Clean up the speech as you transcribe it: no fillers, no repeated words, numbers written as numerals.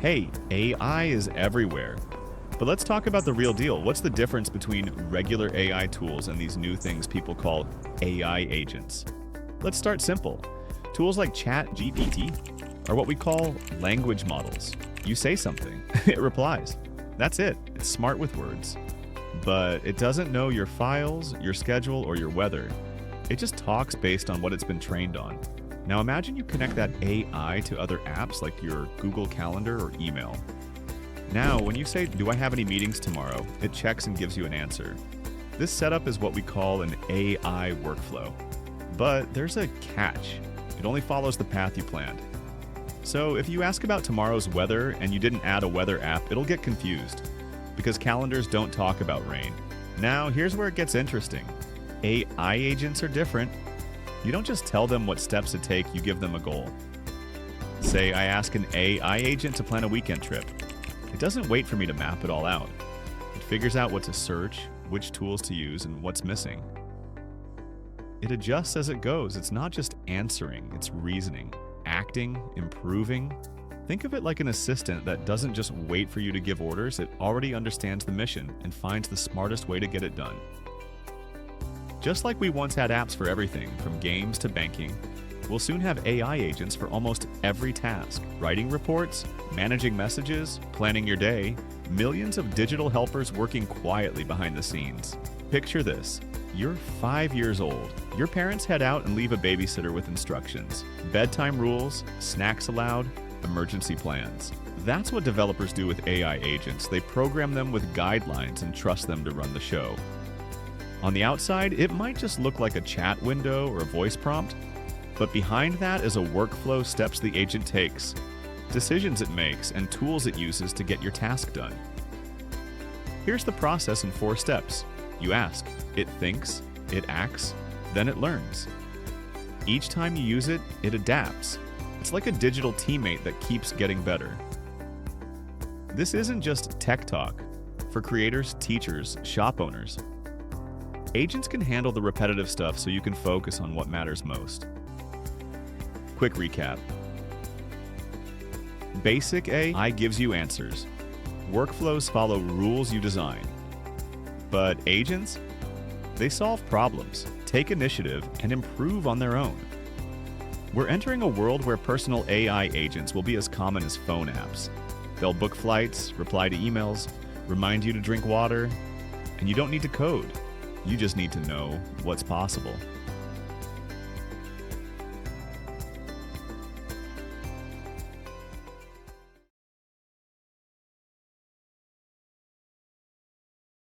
Hey, AI is everywhere. But let's talk about the real deal. What's the difference between regular AI tools and these new things people call AI agents? Let's start simple. Tools like ChatGPT are what we call language models. You say something, it replies. That's it. It's smart with words. But it doesn't know your files, your schedule, or your weather. It just talks based on what it's been trained on. Now imagine you connect that AI to other apps like your Google Calendar or email. Now, when you say, "Do I have any meetings tomorrow?" it checks and gives you an answer. This setup is what we call an AI workflow. But there's a catch. It only follows the path you planned. So if you ask about tomorrow's weather and you didn't add a weather app, it'll get confused because calendars don't talk about rain. Now, here's where it gets interesting. AI agents are different. You don't just tell them what steps to take, you give them a goal. Say I ask an AI agent to plan a weekend trip. It doesn't wait for me to map it all out. It figures out what to search, which tools to use, and what's missing. It adjusts as it goes. It's not just answering, it's reasoning, acting, improving. Think of it like an assistant that doesn't just wait for you to give orders, it already understands the mission and finds the smartest way to get it done. Just like we once had apps for everything, from games to banking, we'll soon have AI agents for almost every task. Writing reports, managing messages, planning your day, millions of digital helpers working quietly behind the scenes. Picture this. You're 5 years old. Your parents head out and leave a babysitter with instructions. Bedtime rules, snacks allowed, emergency plans. That's what developers do with AI agents. They program them with guidelines and trust them to run the show. On the outside, it might just look like a chat window or a voice prompt, but behind that is a workflow, steps the agent takes, decisions it makes, and tools it uses to get your task done. Here's the process in 4 steps. You ask, it thinks, it acts, then it learns. Each time you use it, it adapts. It's like a digital teammate that keeps getting better. This isn't just tech talk. For creators, teachers, shop owners, agents can handle the repetitive stuff so you can focus on what matters most. Quick recap. Basic AI gives you answers. Workflows follow rules you design. But agents? They solve problems, take initiative, and improve on their own. We're entering a world where personal AI agents will be as common as phone apps. They'll book flights, reply to emails, remind you to drink water, and you don't need to code. You just need to know what's possible.